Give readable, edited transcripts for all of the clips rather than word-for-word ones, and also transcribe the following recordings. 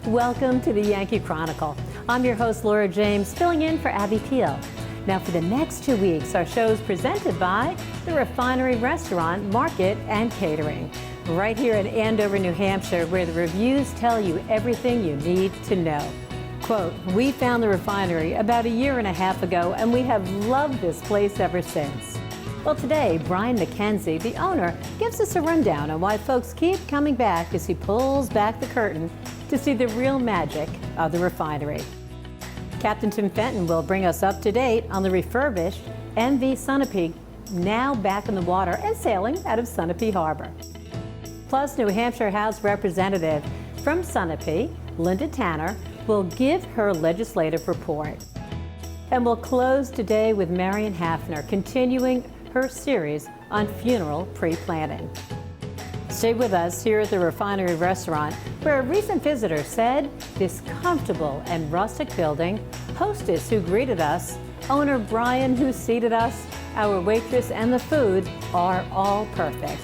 Welcome to the Yankee Chronicle. I'm your host, Laura James, filling in for Abby Peel. Now, for the next 2 weeks, our show is presented by the Refinery Restaurant, Market, and Catering, right here in Andover, New Hampshire, where the reviews tell you everything you need to know. Quote, "We found the Refinery about a year and a half ago, and we have loved this place ever since." Well, today, Brian MacKenzie, the owner, gives us a rundown on why folks keep coming back as he pulls back the curtain to see the real magic of the refinery. Captain Tim Fenton will bring us up to date on the refurbished MV Sunapee, now back in the water and sailing out of Sunapee Harbor. Plus, New Hampshire House Representative from Sunapee, Linda Tanner, will give her legislative report. And we'll close today with Marion Hafner continuing her series on funeral pre-planning. Stay with us here at the Refinery Restaurant, where a recent visitor said this comfortable and rustic building, hostess who greeted us, owner Brian who seated us, our waitress, and the food are all perfect.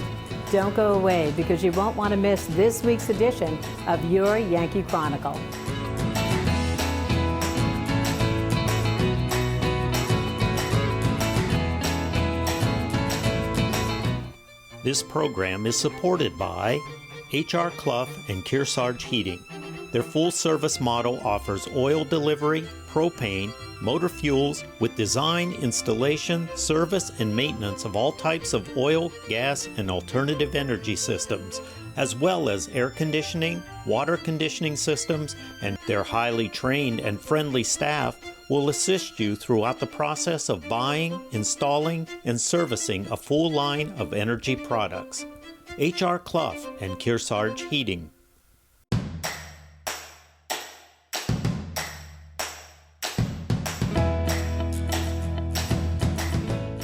Don't go away, because you won't want to miss this week's edition of your Yankee Chronicle. This program is supported by H.R. Clough and Kearsarge Heating. Their full-service model offers oil delivery, propane, motor fuels with design, installation, service, and maintenance of all types of oil, gas, and alternative energy systems, as well as air conditioning, water conditioning systems, and their highly trained and friendly staff will assist you throughout the process of buying, installing, and servicing a full line of energy products. H.R. Clough and Kearsarge Heating.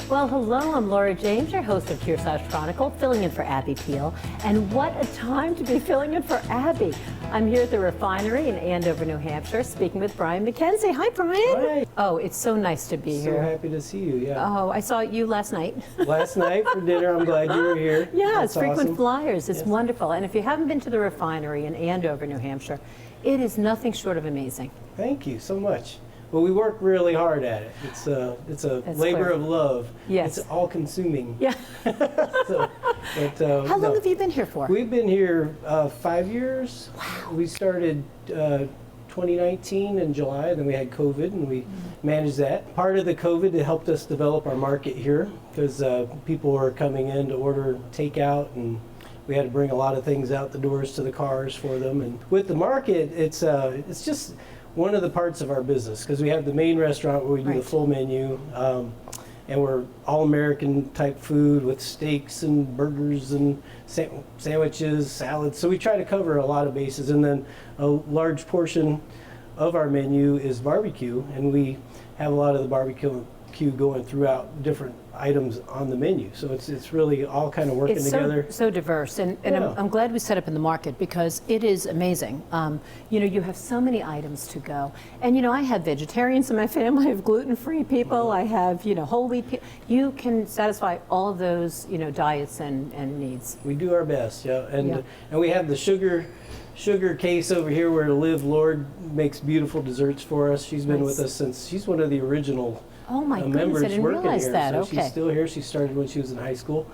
Well, hello, I'm Laura James, your host of Kearsarge Chronicle, filling in for Abby Peel. And what a time to be filling in for Abby. I'm here at the Refinery in Andover, New Hampshire, speaking with Brian MacKenzie. Hi, Brian. Hi. Oh, it's so nice to be here. So happy to see you, yeah. Oh, I saw you last night. Last night for dinner, I'm glad you were here. Yeah, That's it's frequent awesome. flyers. It's Yes. wonderful. And if you haven't been to the Refinery in Andover, New Hampshire, it is nothing short of amazing. Thank you so much. Well, we work really hard at it. It's a That's labor clear. of love. Yes. It's all consuming. Yeah. How How long have you been here for? We've been here 5 years. Wow. We started 2019 in July, then we had COVID, and we managed that. Part of the COVID, it helped us develop our market here, because people were coming in to order takeout, and we had to bring a lot of things out the doors to the cars for them. And with the market, it's just one of the parts of our business, because we have the main restaurant where we do the full menu, and we're all American type food with steaks and burgers and sandwiches, salads. So we try to cover a lot of bases, and then a large portion of our menu is barbecue, and we have a lot of the barbecue going throughout different items on the menu. So it's really all kind of working together. So diverse, and Yeah. I'm glad we set up in the market, because it is amazing. You have so many items to go, and I have vegetarians in my family, I have gluten-free people, I have whole wheat people. You can satisfy all of those diets and needs. We do our best, yeah. And we have the sugar case over here where Liv Lord makes beautiful desserts for us. She's been with us since she's one of the original Oh my goodness, members I didn't working realize here. that. So Okay. she's still here. She started when she was in high school,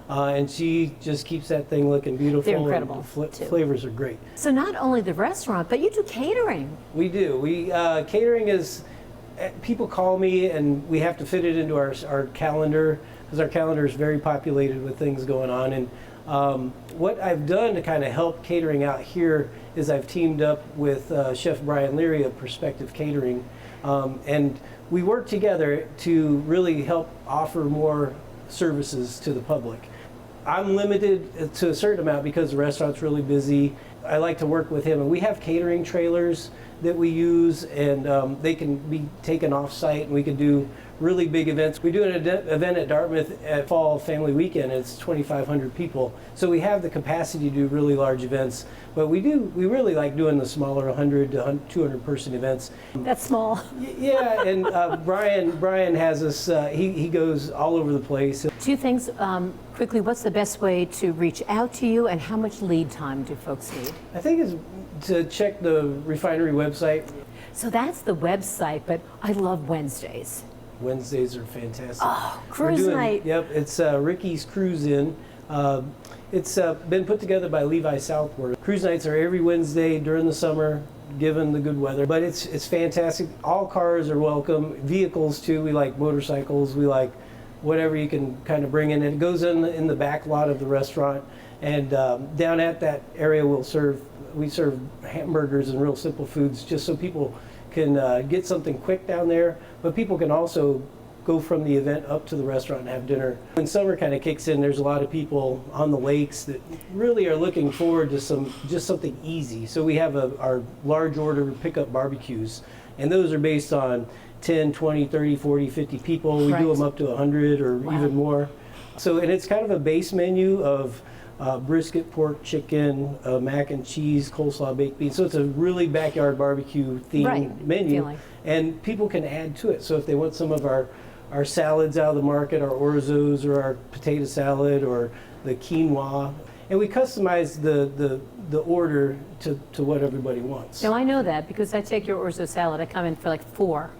and she just keeps that thing looking beautiful. They're incredible, And too. flavors are great. So not only the restaurant, but you do catering. We do. Catering is, people call me and we have to fit it into our calendar, because our calendar is very populated with things going on. And what I've done to kind of help catering out here is I've teamed up with Chef Brian Leary of Perspective Catering, and we work together to really help offer more services to the public. I'm limited to a certain amount because the restaurant's really busy. I like to work with him, and we have catering trailers that we use, and they can be taken off-site, and we can do really big events. We do an event at Dartmouth at Fall Family Weekend, and it's 2,500 people. So we have the capacity to do really large events, but we really like doing the smaller 100 to 200 person events. That's small. Yeah, and Brian has us, he goes all over the place. Two things quickly, what's the best way to reach out to you, and how much lead time do folks need? I think it's to check the Refinery website. So that's the website, but I love Wednesdays. Wednesdays are fantastic. Oh, cruise night. Yep, it's Ricky's Cruise In. It's been put together by Levi Southworth. Cruise nights are every Wednesday during the summer, given the good weather. But it's fantastic. All cars are welcome. Vehicles too. We like motorcycles. We like whatever you can kind of bring in. And it goes in the back lot of the restaurant. And down at that area, we serve hamburgers and real simple foods, just so people can get something quick down there. But people can also go from the event up to the restaurant and have dinner. When summer kind of kicks in, there's a lot of people on the lakes that really are looking forward to just something easy. So we have our large order pickup barbecues, and those are based on 10, 20, 30, 40, 50 people. We do them up to 100 or even more. So, and it's kind of a base menu of brisket, pork, chicken, mac and cheese, coleslaw, baked beans. So it's a really backyard barbecue themed menu. And people can add to it. So if they want some of our salads out of the market, our orzos or our potato salad or the quinoa, and we customize the order to what everybody wants. Now I know that because I take your orzo salad, I come in for like 4,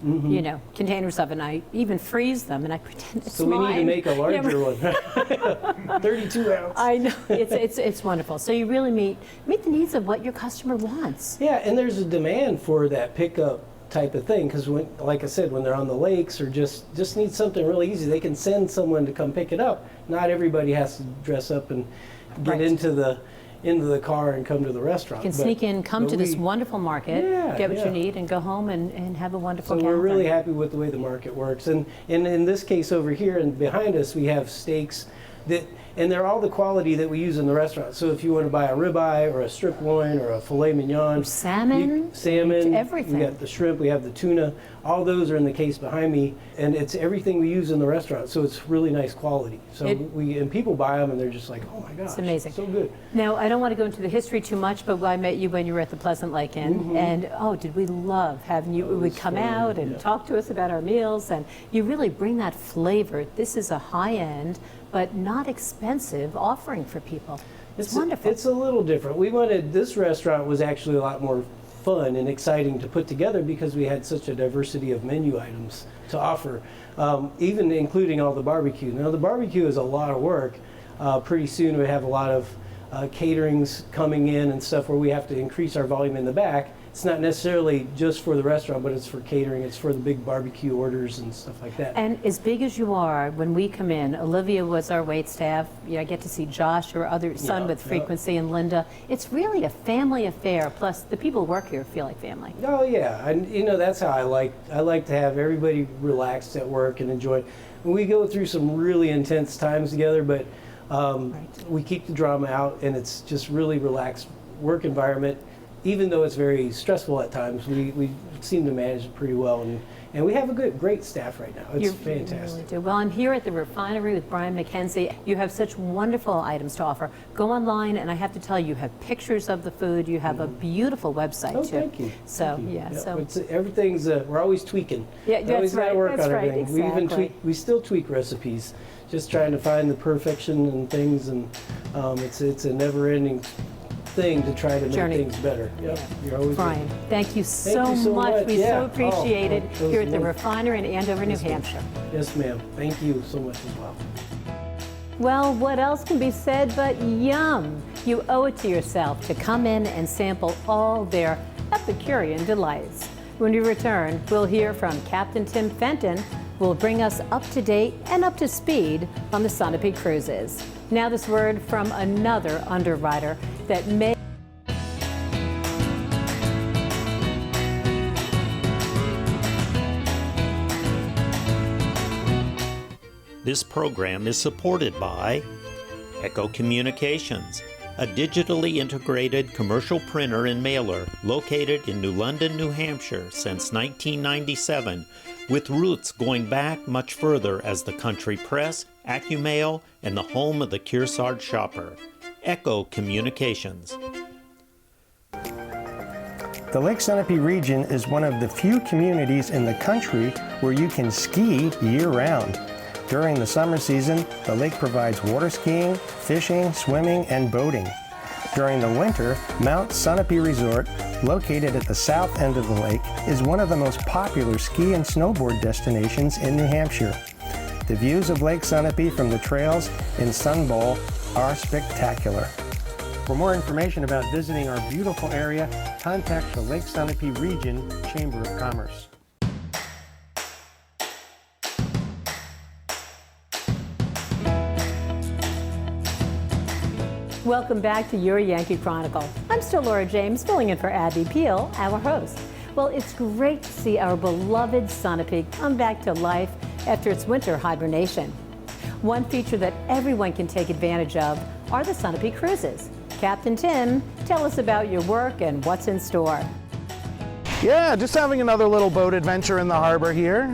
containers of it, and I even freeze them, and I pretend it's so mine. We need to make a larger one, 32 ounce. I know, it's wonderful. So you really meet the needs of what your customer wants. Yeah, and there's a demand for that pickup type of thing, because like I said, when they're on the lakes or just need something really easy, they can send someone to come pick it up. Not everybody has to dress up and get into the car and come to the restaurant. You can sneak in, come to this wonderful market, get what you need, and go home and have a wonderful So we're really happy with the way the market works. And in this case over here and behind us, we have steaks and they're all the quality that we use in the restaurant. So if you want to buy a ribeye or a strip loin or a filet mignon, salmon, everything. We got the shrimp, we have the tuna. All those are in the case behind me, and it's everything we use in the restaurant. So it's really nice quality. So and people buy them and they're just like, oh my gosh, it's amazing, so good. Now I don't want to go into the history too much, but I met you when you were at the Pleasant Lake Inn, and did we love having you? Would come out and talk to us about our meals, and you really bring that flavor. This is a high-end but not expensive offering for people. It's wonderful. It's a little different. This restaurant was actually a lot more fun and exciting to put together because we had such a diversity of menu items to offer, even including all the barbecue. Now the barbecue is a lot of work. Pretty soon we have a lot of caterings coming in and stuff where we have to increase our volume in the back. It's not necessarily just for the restaurant, but it's for catering. It's for the big barbecue orders and stuff like that. And as big as you are, when we come in, Olivia was our wait staff. I get to see Josh, your other son with frequency, and Linda. It's really a family affair. Plus, the people who work here feel like family. Oh yeah, and that's how I like to have everybody relaxed at work and enjoy. We go through some really intense times together, but we keep the drama out, and it's just really relaxed work environment. Even though it's very stressful at times, we seem to manage it pretty well, and we have a great staff right now. It's fantastic. You really do. Well, I'm here at the Refinery with Brian MacKenzie. You have such wonderful items to offer. Go online, and I have to tell you, you have pictures of the food. You have a beautiful website too. Thank you. So thank you. yeah, so everything's we're always tweaking. Yeah, we always got to work on everything. Exactly. We still tweak recipes, just trying to find the perfection and things, and it's a never-ending thing to try to make things better. Yep. You're always Brian, thank you so much. We so appreciate it here at the Refinery in Andover, New Hampshire. Yes, ma'am. Thank you so much as well. Well, what else can be said but yum? You owe it to yourself to come in and sample all their Epicurean delights. When we return, we'll hear from Captain Tim Fenton, who will bring us up to date and up to speed on the Sunapee cruises. Now this word from another underwriter that may This program is supported by Echo Communications, a digitally integrated commercial printer and mailer located in New London, New Hampshire since 1997, with roots going back much further as the country press, AccuMail, and the home of the Kearsarge shopper. Echo Communications. The Lake Sunapee region is one of the few communities in the country where you can ski year-round. During the summer season, the lake provides water skiing, fishing, swimming, and boating. During the winter, Mount Sunapee Resort, located at the south end of the lake, is one of the most popular ski and snowboard destinations in New Hampshire. The views of Lake Sunapee from the trails in Sun Bowl are spectacular. For more information about visiting our beautiful area, contact the Lake Sunapee Region Chamber of Commerce. Welcome back to your Yankee Chronicle. I'm still Laura James, filling in for Abby Peel, our host. Well, it's great to see our beloved Sunapee come back to life after its winter hibernation. One feature that everyone can take advantage of are the Sunapee cruises. Captain Tim, tell us about your work and what's in store. Yeah, just having another little boat adventure in the harbor here.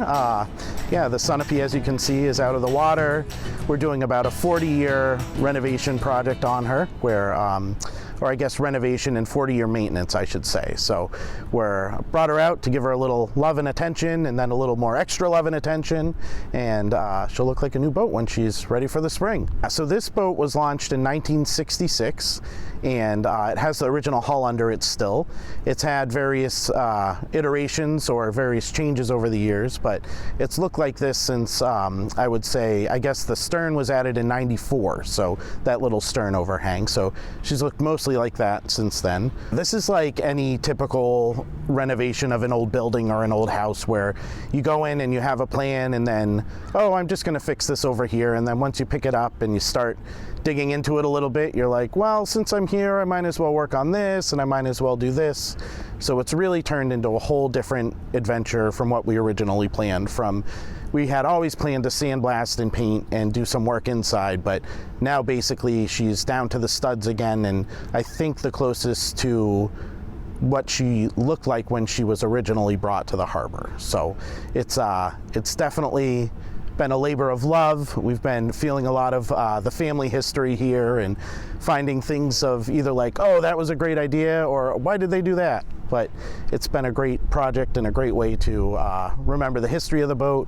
Yeah, the Sunapee, as you can see, is out of the water. We're doing about a 40-year renovation project on her, where, or I guess renovation and 40-year maintenance, I should say. So we're brought her out to give her a little love and attention, and then a little more extra love and attention, and she'll look like a new boat when she's ready for the spring. So this boat was launched in 1966, and it has the original hull under it still. It's had various iterations or various changes over the years, but it's looked like this since I would say, I guess the stern was added in '94, so that little stern overhang. So she's looked mostly like that since then. This is like any typical renovation of an old building or an old house where you go in and you have a plan and then, oh, I'm just gonna fix this over here. And then once you pick it up and you start digging into it a little bit, you're like, well, since I'm here, I might as well work on this and I might as well do this. So it's really turned into a whole different adventure from what we originally planned. We had always planned to sandblast and paint and do some work inside, but now basically she's down to the studs again, and I think the closest to what she looked like when she was originally brought to the harbor. So it's definitely been a labor of love. We've been feeling a lot of the family history here and finding things of either like, oh, that was a great idea, or why did they do that? But it's been a great project and a great way to remember the history of the boat.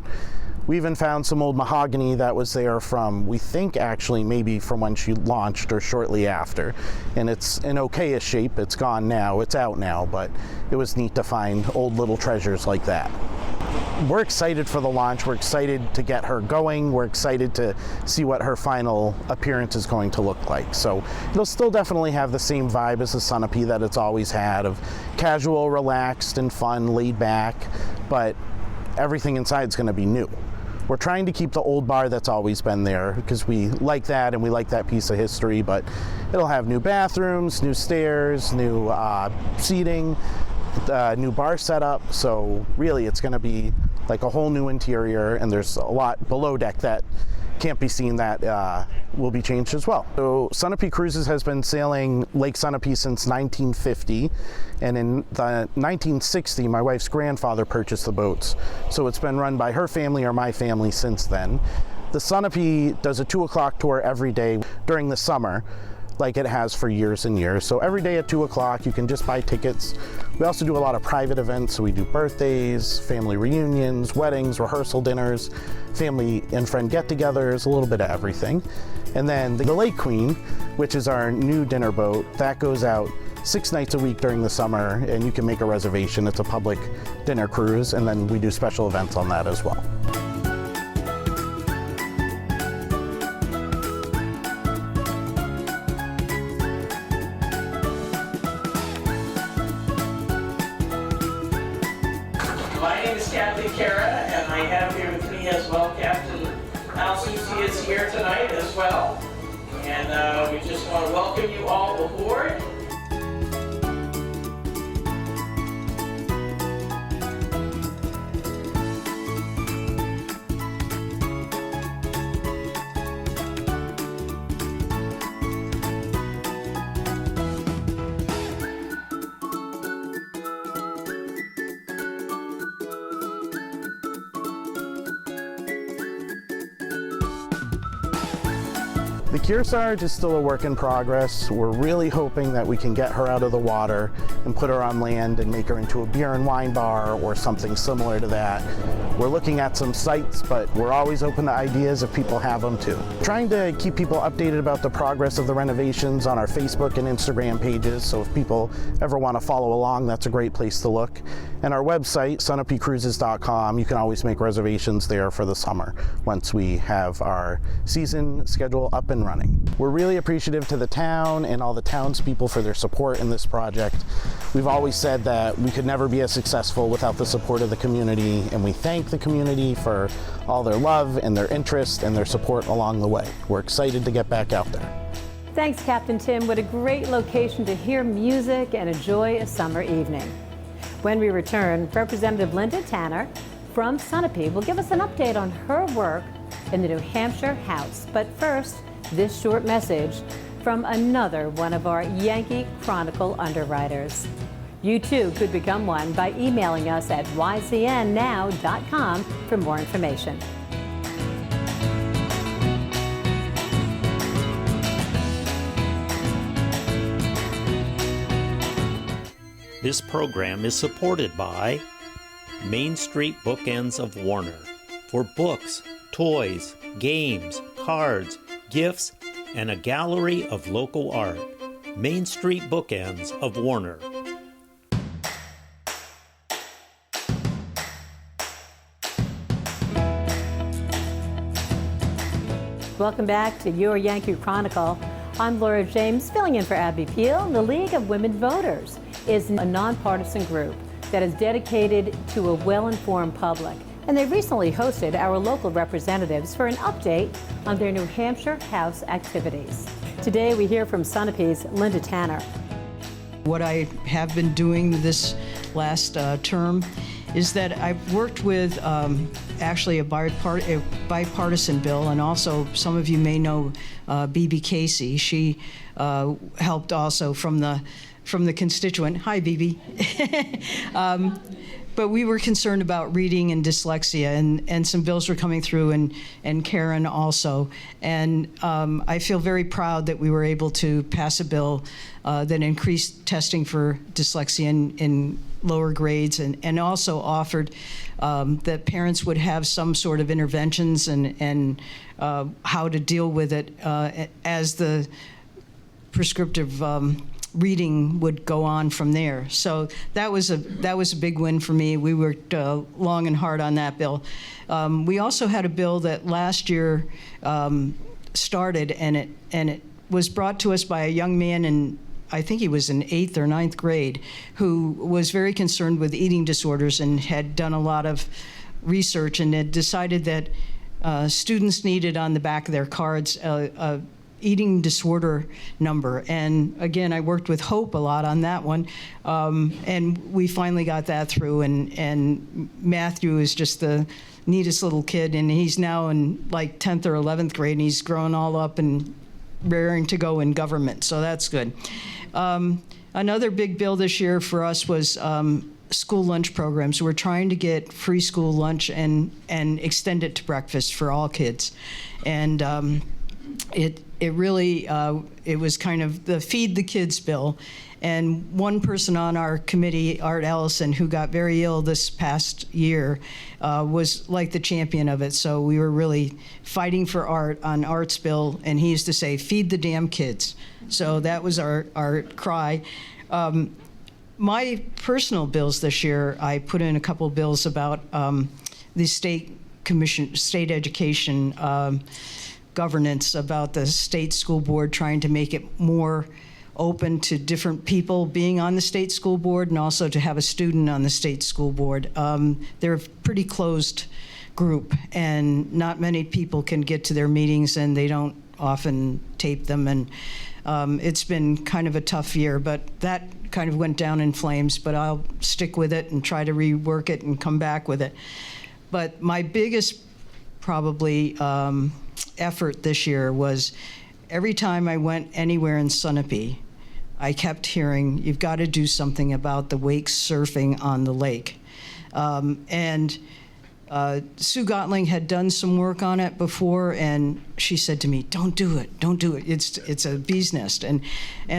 We even found some old mahogany that was there from, we think actually maybe from when she launched or shortly after. And it's in okay-ish shape. It's gone now, it's out now, but it was neat to find old little treasures like that. We're excited for the launch. We're excited to get her going. We're excited to see what her final appearance is going to look like. So it'll still definitely have the same vibe as the Sunapee that it's always had, of casual, relaxed, and fun, laid back, but everything inside is going to be new. We're trying to keep the old bar that's always been there because we like that and we like that piece of history, but it'll have new bathrooms, new stairs, new seating, new bar setup. So really it's going to be like a whole new interior, and there's a lot below deck that can't be seen that will be changed as well. So Sunapee Cruises has been sailing Lake Sunapee since 1950, and in the 1960 my wife's grandfather purchased the boats, so it's been run by her family or my family since then. The Sunapee does a 2 o'clock tour every day during the summer, like it has for years and years. So every day at 2 o'clock you can just buy tickets. We also do a lot of private events, so we do birthdays, family reunions, weddings, rehearsal dinners, family and friend get-togethers, a little bit of everything. And then the Lake Queen, which is our new dinner boat, that goes out 6 nights a week during the summer, and you can make a reservation. It's a public dinner cruise, and then we do special events on that as well. And I have here with me as well Captain Al-Susi is here tonight as well. And we just want to welcome you all aboard. The Kearsarge is still a work in progress. We're really hoping that we can get her out of the water and put her on land and make her into a beer and wine bar or something similar to that. We're looking at some sites, but we're always open to ideas if people have them too. Trying to keep people updated about the progress of the renovations on our Facebook and Instagram pages, so if people ever want to follow along, that's a great place to look. And our website, sunapeecruises.com, you can always make reservations there for the summer once we have our season schedule up and running. We're really appreciative to the town and all the townspeople for their support in this project. We've always said that we could never be as successful without the support of the community, and we thank the community for all their love and their interest and their support along the way. We're excited to get back out there. Thanks, Captain Tim. What a great location to hear music and enjoy a summer evening. When we return, Representative Linda Tanner from Sunapee will give us an update on her work in the New Hampshire House. But first, this short message from another one of our Yankee Chronicle underwriters. You too could become one by emailing us at ycnnow.com for more information. This program is supported by Main Street Bookends of Warner for books, toys, games, cards, gifts, and a gallery of local art. Main Street Bookends of Warner. Welcome back to your Yankee Chronicle. I'm Laura James, filling in for Abby Peel. The League of Women Voters is a nonpartisan group that is dedicated to a well-informed public. And they recently hosted our local representatives for an update on their New Hampshire House activities. Today we hear from Sunapee's Linda Tanner. What I have been doing this last term is that I've worked with actually a bipartisan bill, and also some of you may know BB Casey. She helped also from the constituent. Hi, BB. But we were concerned about reading and dyslexia, and some bills were coming through, and Karen also. And I feel very proud that we were able to pass a bill that increased testing for dyslexia in lower grades, and also offered that parents would have some sort of interventions and how to deal with it as the prescriptive reading would go on from there. So that was a big win for me. We worked long and hard on that bill. We also had a bill that last year started, and it was brought to us by a young man in, I think he was in 8th or 9th grade, who was very concerned with eating disorders and had done a lot of research and had decided that students needed on the back of their cards a eating disorder number. And again, I worked with Hope a lot on that one, and we finally got that through. And Matthew is just the neatest little kid, and he's now in like 10th or 11th grade, and he's grown all up and raring to go in government, so that's good. Another big bill this year for us was school lunch programs. We're trying to get free school lunch and extend it to breakfast for all kids. And it really, it was kind of the Feed the Kids bill. And one person on our committee, Art Ellison, who got very ill this past year, was like the champion of it. So we were really fighting for Art on Art's bill, and he used to say, "Feed the damn kids." So that was our cry. My personal bills this year, I put in a couple of bills about the state education governance, about the state school board trying to make it more open to different people being on the state school board, and also to have a student on the state school board. They're a pretty closed group, and not many people can get to their meetings, and they don't often tape them, and it's been kind of a tough year, but that kind of went down in flames, but I'll stick with it and try to rework it and come back with it. But my biggest probably effort this year was every time I went anywhere in Sunapee, I kept hearing, "You've got to do something about the wake surfing on the lake." And Sue Gottling had done some work on it before, and she said to me, "Don't do it, don't do it. It's a bee's nest." And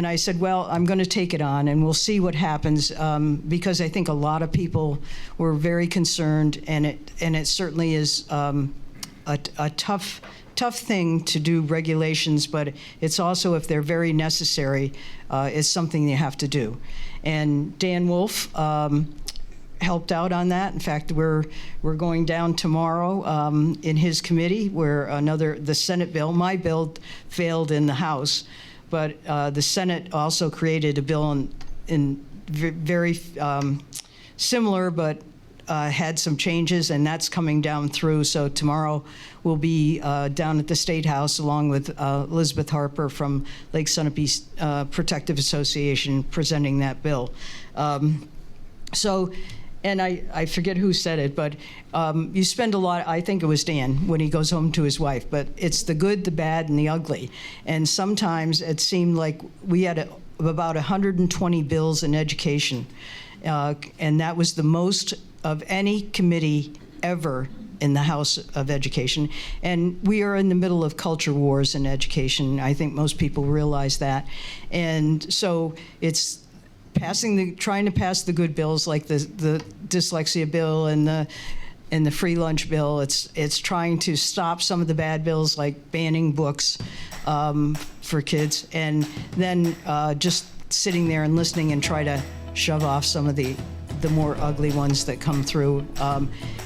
I said, "Well, I'm going to take it on, and we'll see what happens," because I think a lot of people were very concerned, and it certainly is a tough thing to do regulations, but it's also, if they're very necessary, it's something you have to do. And Dan Wolf helped out on that. In fact, we're going down tomorrow in his committee where the Senate bill, my bill failed in the House, but the Senate also created a bill in very similar, but had some changes, and that's coming down through. So tomorrow we'll be down at the State House along with Elizabeth Harper from Lake Sunapee Protective Association presenting that bill. And I forget who said it, but you spend a lot, I think it was Dan, when he goes home to his wife, but it's the good, the bad, and the ugly. And sometimes it seemed like we had about 120 bills in education, and that was the most of any committee ever in the House of Education. And we are in the middle of culture wars in education. I think most people realize that. And so it's trying to pass the good bills like the dyslexia bill and the free lunch bill. It's trying to stop some of the bad bills like banning books for kids, and then just sitting there and listening and try to shove off some of the more ugly ones that come through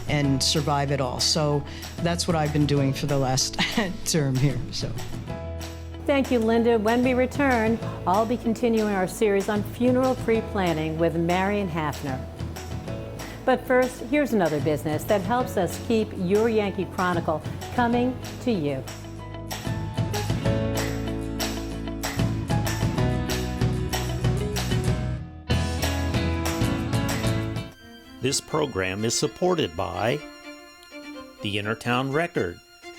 and survive it all. So that's what I've been doing for the last term here. So. Thank you, Linda. When we return, I'll be continuing our series on funeral pre-planning with Marion Hafner. But first, here's another business that helps us keep your Yankee Chronicle coming to you. This program is supported by the Innertown Record,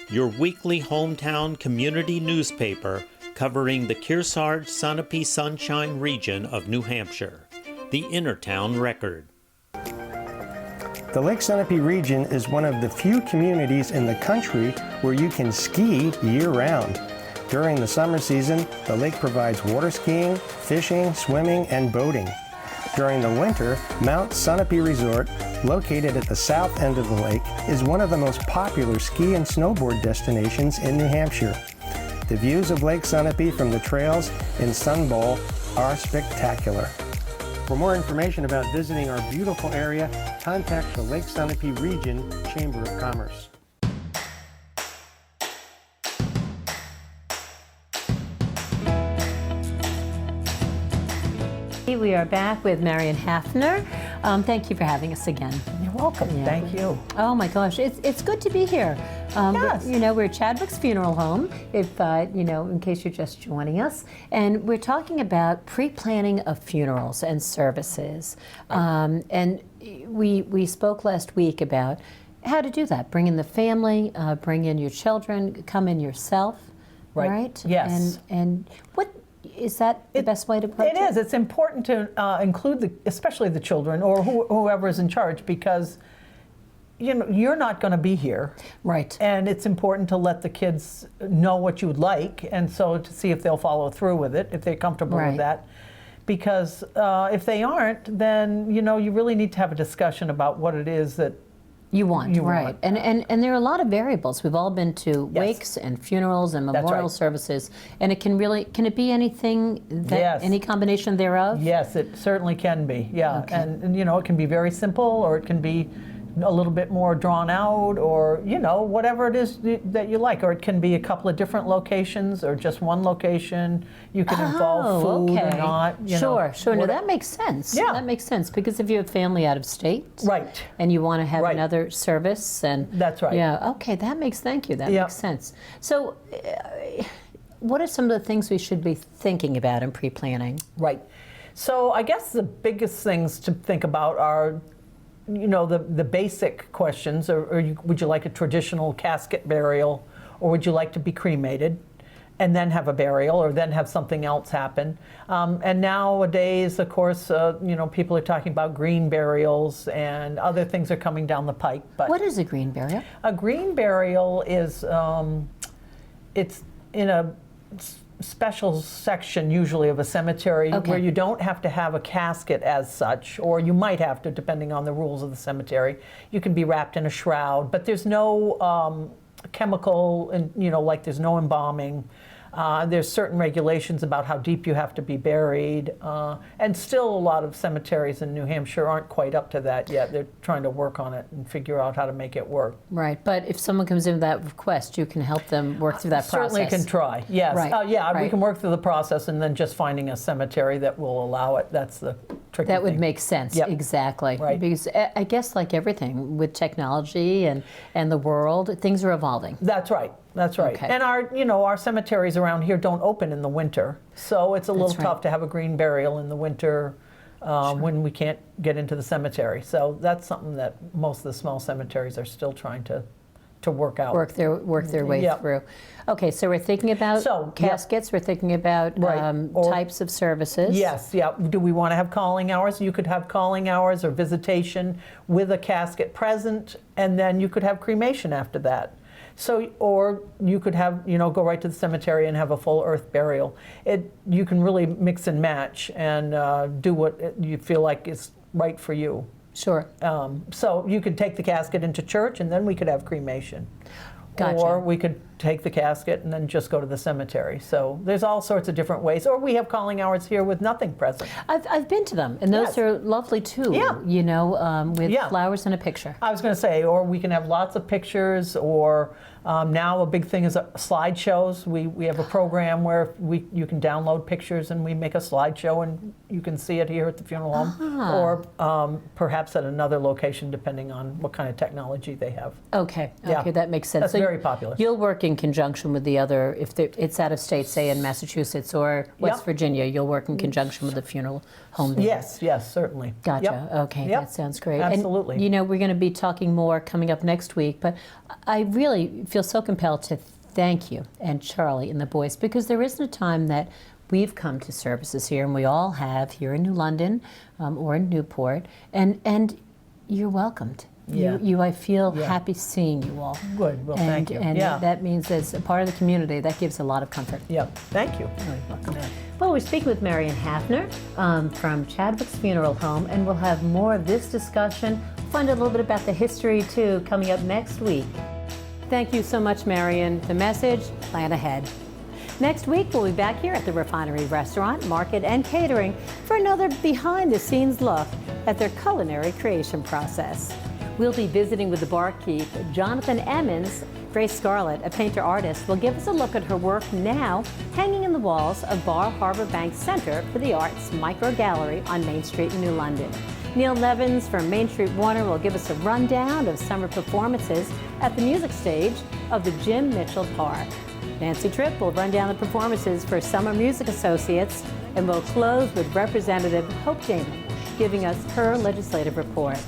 your weekly hometown community newspaper covering the Kearsarge Sunapee Sunshine region of New Hampshire. The Innertown Record. The Lake Sunapee region is one of the few communities in the country where you can ski year-round. During the summer season, the lake provides water skiing, fishing, swimming, and boating. During the winter, Mount Sunapee Resort, located at the south end of the lake, is one of the most popular ski and snowboard destinations in New Hampshire. The views of Lake Sunapee from the trails in Sun Bowl are spectacular. For more information about visiting our beautiful area, contact the Lake Sunapee Region Chamber of Commerce. We are back with Marion Hafner. Thank you for having us again. You're welcome. Yeah. Thank you. Oh my gosh, it's good to be here. Yes. You know, we're Chadwick's Funeral Home, if you know, in case you're just joining us, and we're talking about pre-planning of funerals and services. And we spoke last week about how to do that. Bring in the family, bring in your children, come in yourself, right? Yes. And what is that the best way to put it? It is. It's important to include especially the children or whoever is in charge, because you know you're not going to be here, right? And it's important to let the kids know what you would like, and so to see if they'll follow through with it, if they're comfortable with that. Because if they aren't, then you know you really need to have a discussion about what it is that you want, right. And there are a lot of variables. We've all been to wakes and funerals and memorial services, and it can it be anything, any combination thereof? Yes, it certainly can be, and you know, it can be very simple, or it can be a little bit more drawn out, or you know, whatever it is that you like, or it can be a couple of different locations or just one location. You can involve food or not. Sure. No, that makes sense. Yeah. That makes sense, because if you have family out of state, right, and you want to have another service, and that's right. Yeah. Okay. That makes sense. So, what are some of the things we should be thinking about in pre-planning? Right. So I guess the biggest things to think about are, you know, the basic questions, would you like a traditional casket burial, or would you like to be cremated? and then have a burial or then have something else happen. And nowadays, of course, people are talking about green burials and other things are coming down the pike. But What is a green burial? a green burial is, it's in a special section usually of a cemetery where you don't have to have a casket as such, or you might have to depending on the rules of the cemetery. You can be wrapped in a shroud, but there's no chemical, and like there's no embalming. There's certain regulations about how deep you have to be buried, and still a lot of cemeteries in New Hampshire aren't quite up to that yet. They're trying to work on it and figure out how to make it work. Right, but if someone comes in with that request, you can help them work through that process. Certainly can try, yes. Right, We right. can work through the process, and then just finding a cemetery that will allow it, that's the tricky That would thing. make sense, Yep. exactly. Right. Because I guess like everything with technology and the world, things are evolving. That's right. That's right. Okay. And our cemeteries around here don't open in the winter, so it's a little That's right. tough to have a green burial in the winter when we can't get into the cemetery. So that's something that most of the small cemeteries are still trying to work out. Work their way Yep. through. Okay, so we're thinking about caskets, we're thinking about Right. Or- types of services. Yes, yeah. Do we want to have calling hours? You could have calling hours or visitation with a casket present, and then you could have cremation after that. So, or you could have, go right to the cemetery and have a full earth burial. You can really mix and match and do what you feel like is right for you. Sure. So you could take the casket into church, and then we could have cremation. Gotcha. Or we could take the casket and then just go to the cemetery. So there's all sorts of different ways. Or we have calling hours here with nothing present. I've been to them, and those Yes. are lovely too. Yeah. With Yeah. flowers and a picture. I was going to say, or we can have lots of pictures, or now a big thing is slideshows. We have a program where you can download pictures and we make a slideshow and you can see it here at the funeral home, or perhaps at another location depending on what kind of technology they have. Okay, Yeah. that makes sense. That's very popular. You'll work in conjunction with the other, if it's out of state, say in Massachusetts or West Yep. Virginia, you'll work in conjunction with the funeral home there. Yes, certainly. Gotcha. Yep. Okay, Yep. that sounds great. Absolutely. And, we're going to be talking more coming up next week, but I really feel so compelled to thank you and Charlie and the boys, because there isn't a time that we've come to services here, and we all have here in New London or in Newport, and you're welcomed. Yeah. I feel happy seeing you all. Good. Well, thank you. And Yeah. that means as a part of the community, that gives a lot of comfort. Yep. Thank you. Well, we're speaking with Marion Hafner from Chadwick's Funeral Home, and we'll have more of this discussion. Find a little bit about the history, too, coming up next week. Thank you so much, Marion. The message, plan ahead. Next week, we'll be back here at the Refinery Restaurant, Market, and Catering for another behind-the-scenes look at their culinary creation process. We'll be visiting with the barkeep, Jonathan Emmons. Grace Scarlett, a painter-artist, will give us a look at her work now hanging in the walls of Bar Harbor Bank Center for the Arts Micro Gallery on Main Street in New London. Neil Nevins from Main Street Warner will give us a rundown of summer performances at the music stage of the Jim Mitchell Park. Nancy Tripp will run down the performances for Summer Music Associates, and we'll close with Representative Hope Damon giving us her legislative report.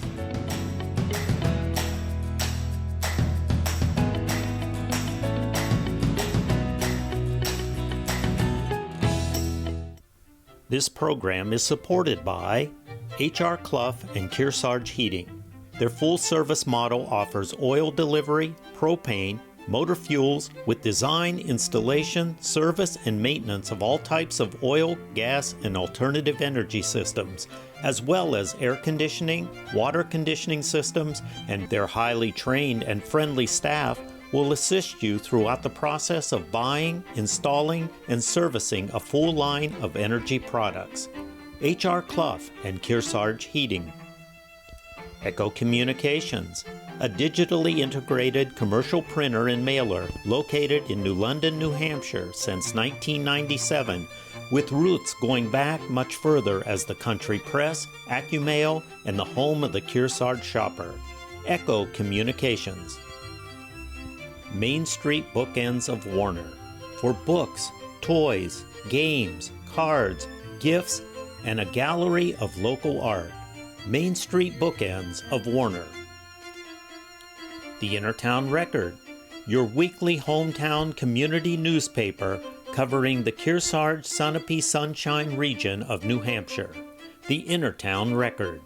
This program is supported by H.R. Clough and Kearsarge Heating. Their full-service model offers oil delivery, propane, motor fuels with design, installation, service, and maintenance of all types of oil, gas, and alternative energy systems, as well as air conditioning, water conditioning systems, and their highly trained and friendly staff will assist you throughout the process of buying, installing, and servicing a full line of energy products. H.R. Clough and Kearsarge Heating. Echo Communications, a digitally integrated commercial printer and mailer located in New London, New Hampshire since 1997, with roots going back much further as the country press, AccuMail, and the home of the Kearsarge shopper. Echo Communications. Main Street Bookends of Warner, for books, toys, games, cards, gifts, and a gallery of local art. Main Street Bookends of Warner. The Innertown Record, your weekly hometown community newspaper covering the Kearsarge Sunapee Sunshine region of New Hampshire, the Innertown Record.